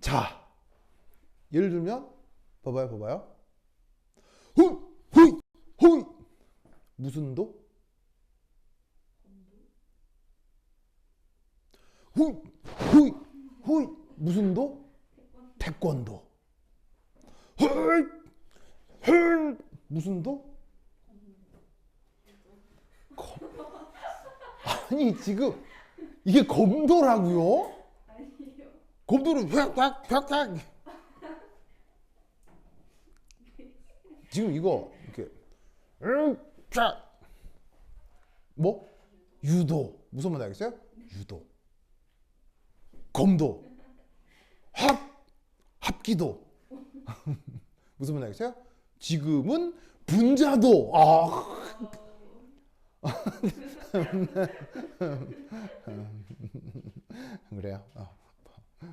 자, 예를 들면 봐봐요. 호이 무슨 도? 호이 무슨 도? 태권도. 호이 무슨 도? 아니 지금 이게 검도라고요? 아니에요. 검도를 휙 지금 이거 이렇게 뭐? 유도. 무슨 말 알겠어요? 유도. 검도. 합기도. 무슨 말 알겠어요? 지금은 분자도. 그래요.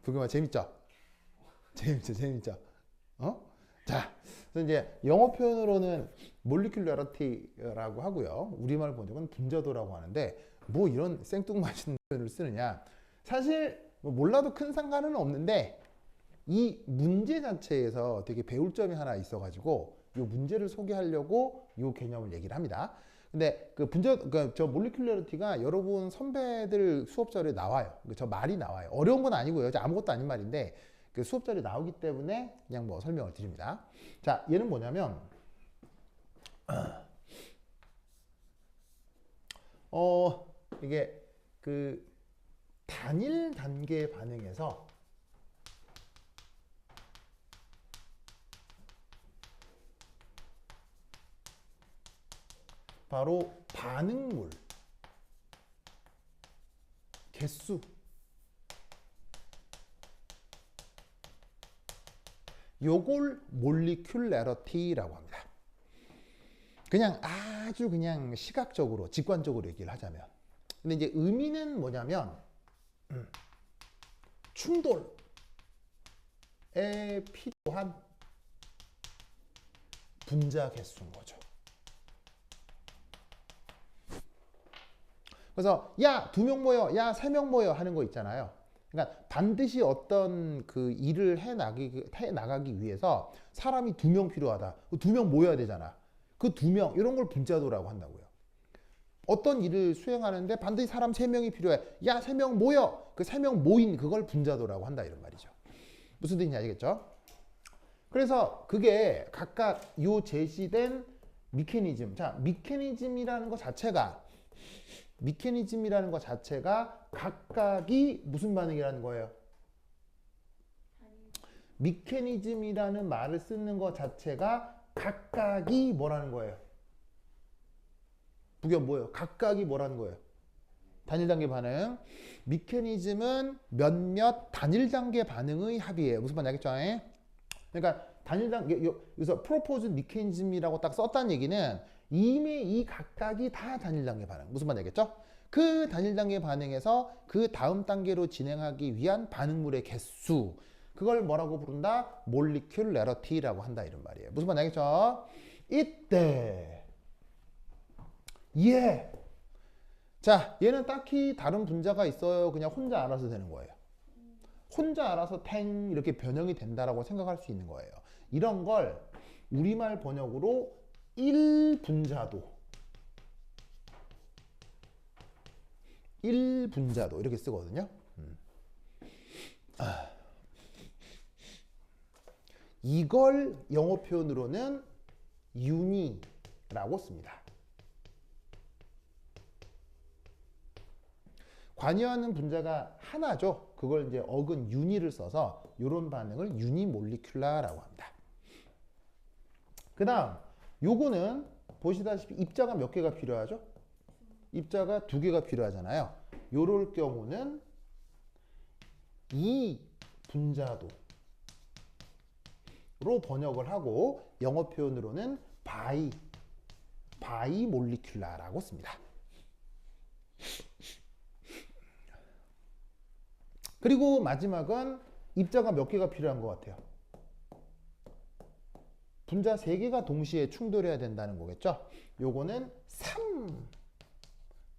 부경아 재밌죠? 재밌죠? 자, 그래서 이제 영어 표현으로는 몰리큘러리티라고 하고요. 우리말 번역은 분자도라고 하는데 뭐 이런 생뚱맞은 표현을 쓰느냐? 사실 뭐 몰라도 큰 상관은 없는데 이 문제 자체에서 되게 배울 점이 하나 있어가지고 이 문제를 소개하려고 이 개념을 얘기를 합니다. 근데 저 몰리큘러리티가 여러분 선배들 수업 자료에 나와요. 저 말이 나와요. 어려운 건 아니고요. 아무것도 아닌 말인데 그 수업 자료에 나오기 때문에 그냥 뭐 설명을 드립니다. 자, 얘는 뭐냐면 이게 그 단일 단계 반응에서 바로 반응물 개수 요걸 몰리큘러리티라고 합니다. 그냥 아주 그냥 시각적으로 직관적으로 얘기를 하자면 근데 이제 의미는 뭐냐면 충돌에 필요한 분자 개수인 거죠. 그래서 야, 2명 모여, 야, 3명 모여 하는 거 있잖아요. 그러니까 반드시 어떤 그 일을 해 나가기 위해서 사람이 2명 필요하다. 2명 모여야 되잖아. 그 2명 이런 걸 분자도라고 한다고요. 어떤 일을 수행하는데 반드시 사람 3명이 필요해. 야, 3명 모여. 그 3명 모인 그걸 분자도라고 한다 이런 말이죠. 무슨 뜻인지 알겠죠? 그래서 그게 각각 요 제시된 미케니즘. 자, 미케니즘이라는 것 자체가 각각이 무슨 반응이라는 거예요? 미케니즘이라는 말을 쓰는 것 자체가 각각이 뭐라는 거예요? 부경 뭐예요? 각각이 뭐라는 거예요? 단일 단계 반응. 미케니즘은 몇몇 단일 단계 반응의 합이에요. 무슨 말인지 알겠죠? 그러니까 단일 단계 여기서 프로포즈 미케니즘이라고 딱 썼다는 얘기는 이미 이 각각이 다 단일 단계 반응. 무슨 말인지 알겠죠? 그 단일 단계 반응에서 그 다음 단계로 진행하기 위한 반응물의 개수. 그걸 뭐라고 부른다? 몰리큘러리티라고 한다 이런 말이에요. 무슨 말인지 알겠죠? 이때 자, 얘는 딱히 다른 분자가 있어요. 그냥 혼자 알아서 되는 거예요. 혼자 알아서 탱 이렇게 변형이 된다라고 생각할 수 있는 거예요. 이런 걸 우리말 번역으로 1분자도 이렇게 쓰거든요. 이걸 영어 표현으로는 유니라고 씁니다. 관여하는 분자가 하나죠. 그걸 이제 어근 유니를 써서 이런 반응을 유니몰리큘러라고 합니다. 그 다음 요거는 보시다시피 입자가 몇 개가 필요하죠? 입자가 2개가 필요하잖아요. 요럴 경우는 이 분자도로 번역을 하고 영어 표현으로는 바이몰리큘러라고 씁니다. 그리고 마지막은 입자가 몇 개가 필요한 것 같아요? 분자 3개가 동시에 충돌해야 된다는 거겠죠? 요거는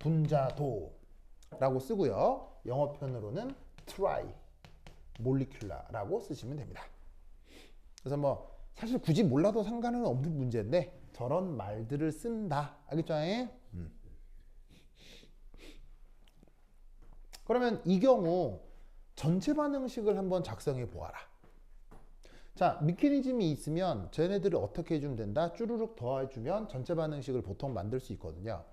분자도라고 쓰고요. 영어 표현으로는 try molecular라고 쓰시면 됩니다. 그래서 뭐 사실 굳이 몰라도 상관은 없는 문제인데 저런 말들을 쓴다. 알겠죠? 그러면 이 경우 전체 반응식을 한번 작성해 보아라. 자, 미케니즘이 있으면 쟤네들을 어떻게 해주면 된다? 쭈루룩 더해주면 전체 반응식을 보통 만들 수 있거든요.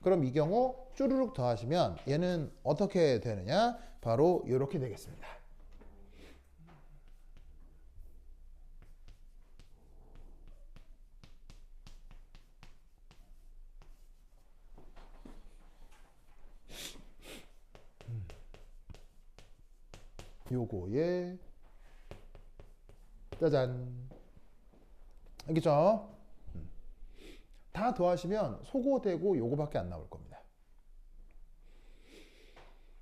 그럼 이 경우 쭈루룩 더하시면 얘는 어떻게 되느냐? 바로 이렇게 되겠습니다. 요거에 짜잔. 알겠죠? 다 더하시면 소고되고 요거밖에 안 나올 겁니다.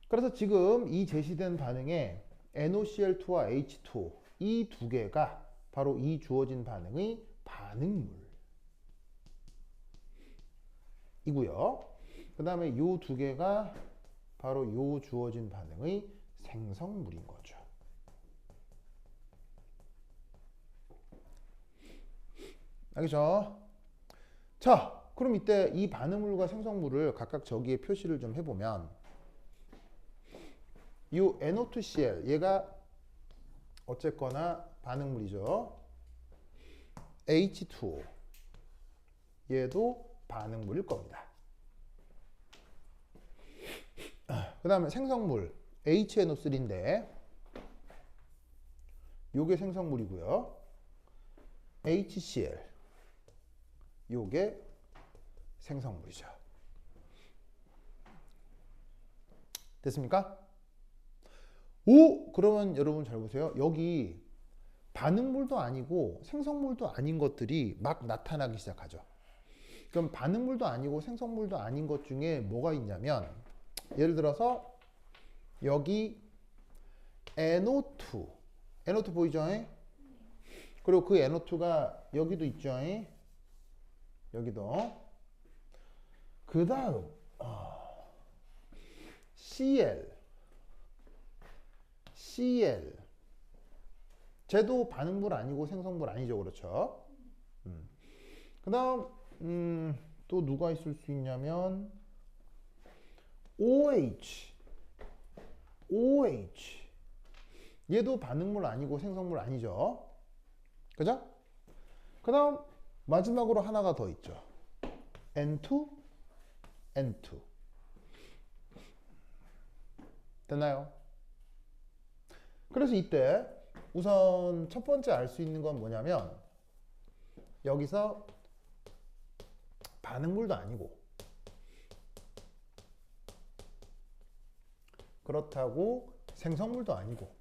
그래서 지금 이 제시된 반응에 NOCl2와 H2O 이 두 개가 바로 이 주어진 반응의 반응물이고요. 그 다음에 이 두 개가 바로 이 주어진 반응의 생성물인 거죠. 알겠죠? 자, 그럼 이때 이 반응물과 생성물을 각각 저기에 표시를 좀 해보면 이 NO2Cl 얘가 어쨌거나 반응물이죠. H2O 얘도 반응물일 겁니다. 그 다음에 생성물 HNO3인데 요게 생성물이고요. HCl 요게 생성물이죠. 됐습니까? 오! 그러면 여러분 잘 보세요. 여기 반응물도 아니고 생성물도 아닌 것들이 막 나타나기 시작하죠. 그럼 반응물도 아니고 생성물도 아닌 것 중에 뭐가 있냐면 예를 들어서 여기 NO2 보이죠? 그리고 그 NO2가 여기도 있죠? 여기도. 그 다음 CL 쟤도 반응물 아니고 생성물 아니죠. 그렇죠? 그 다음 또 누가 있을 수 있냐면 OH 얘도 반응물 아니고 생성물 아니죠. 그죠? 그 다음 마지막으로 하나가 더 있죠. N2 됐나요? 그래서 이때 우선 첫 번째 알 수 있는 건 뭐냐면 여기서 반응물도 아니고 그렇다고 생성물도 아니고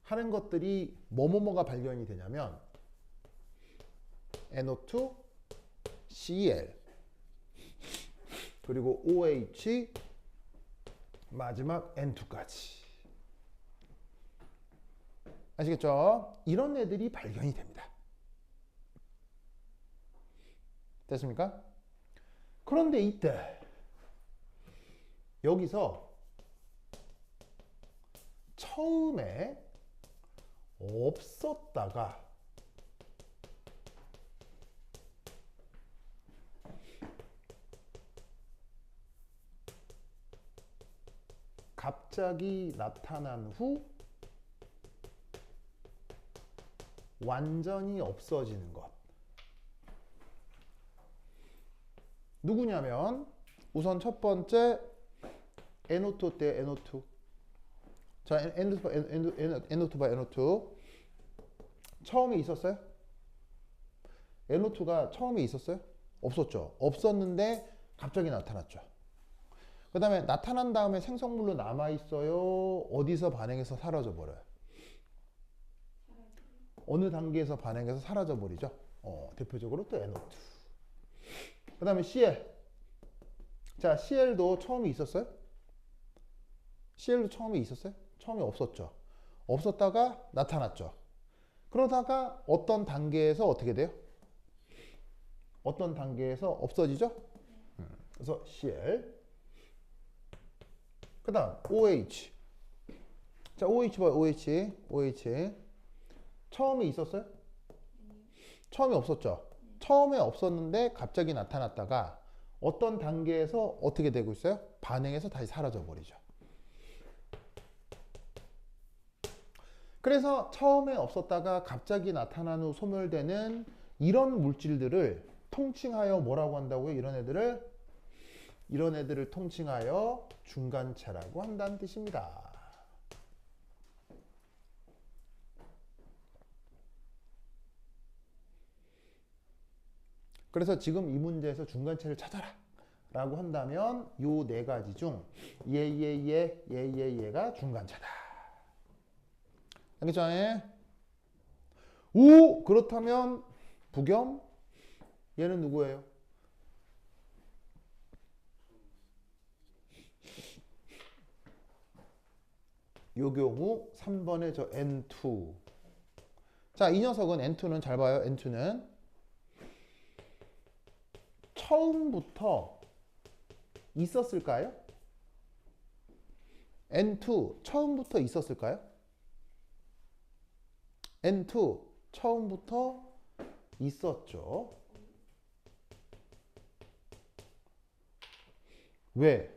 하는 것들이 뭐뭐뭐가 발견이 되냐면 NO2, Cl 그리고 OH 마지막 N2까지 아시겠죠? 이런 애들이 발견이 됩니다. 됐습니까? 그런데 이때 여기서 처음에 없었다가 갑자기 나타난 후 완전히 없어지는 것. 누구냐면 우선 첫 번째 NO2 때 NO2. 자, NO2 봐, NO2. 처음에 있었어요? NO2가 처음에 있었어요? 없었죠. 없었는데 갑자기 나타났죠. 그 다음에 나타난 다음에 생성물로 남아있어요? 어디서 반응해서 사라져버려요? 어느 단계에서 반응해서 사라져버리죠? 대표적으로 또 NO2. 그 다음에 CL. 자, CL도 처음에 있었어요? CL도 처음에 있었어요? 처음에 없었죠. 없었다가 나타났죠. 그러다가 어떤 단계에서 어떻게 돼요? 어떤 단계에서 없어지죠? 그래서 Cl. 그 다음 OH. 자, OH 봐요. OH. 처음에 있었어요? 처음에 없었죠. 처음에 없었는데 갑자기 나타났다가 어떤 단계에서 어떻게 되고 있어요? 반응해서 다시 사라져 버리죠. 그래서 처음에 없었다가 갑자기 나타난 후 소멸되는 이런 물질들을 통칭하여 뭐라고 한다고요? 이런 애들을 통칭하여 중간체라고 한다는 뜻입니다. 그래서 지금 이 문제에서 중간체를 찾아라 라고 한다면 요 네 가지 중 얘가 중간체다. 알겠죠? 오! 그렇다면 부겸 얘는 누구예요? 요 경우 3번의 저 N2. 자, 이 녀석은 N2는 잘 봐요. N2는 처음부터 있었을까요? N2 처음부터 있었을까요? N2 처음부터 있었죠. 왜?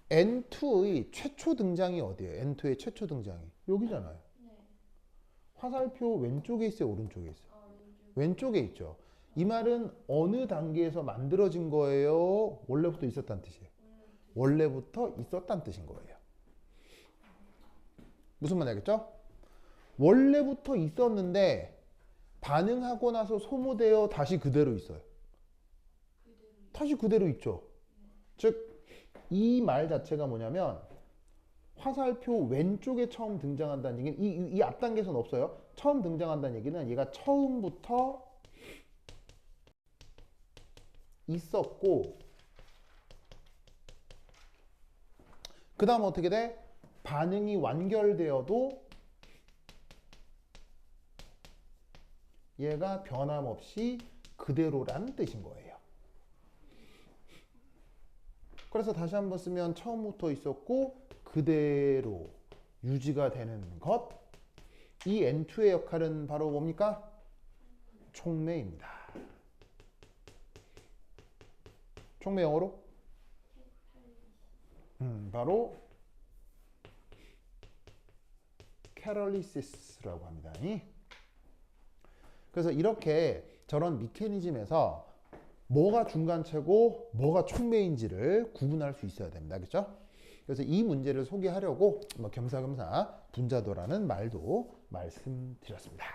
N2의 최초 등장이 어디예요? N2의 최초 등장이 여기잖아요. 화살표 왼쪽에 있어요? 오른쪽에 있어요? 왼쪽에 있죠. 이 말은 어느 단계에서 만들어진 거예요? 원래부터 있었다는 뜻이에요. 원래부터 있었다는 뜻인 거예요. 무슨 말 알겠죠? 원래부터 있었는데 반응하고 나서 소모되어 다시 그대로 있어요. 다시 그대로 있죠. 즉 이 말 자체가 뭐냐면 화살표 왼쪽에 처음 등장한다는 얘기는 이 앞 단계에서는 없어요. 처음 등장한다는 얘기는 얘가 처음부터 있었고 그 다음 어떻게 돼? 반응이 완결되어도 얘가 변함없이 그대로라는 뜻인 거예요. 그래서 다시 한번 쓰면 처음부터 있었고 그대로 유지가 되는 것. 이 N2의 역할은 바로 뭡니까? 촉매입니다. 촉매 영어로? 바로 캐탈리시스라고 합니다. 그래서 이렇게 저런 미케니즘에서 뭐가 중간체고 뭐가 촉매인지를 구분할 수 있어야 됩니다. 알겠죠? 그래서 이 문제를 소개하려고 겸사겸사 분자도라는 말도 말씀드렸습니다.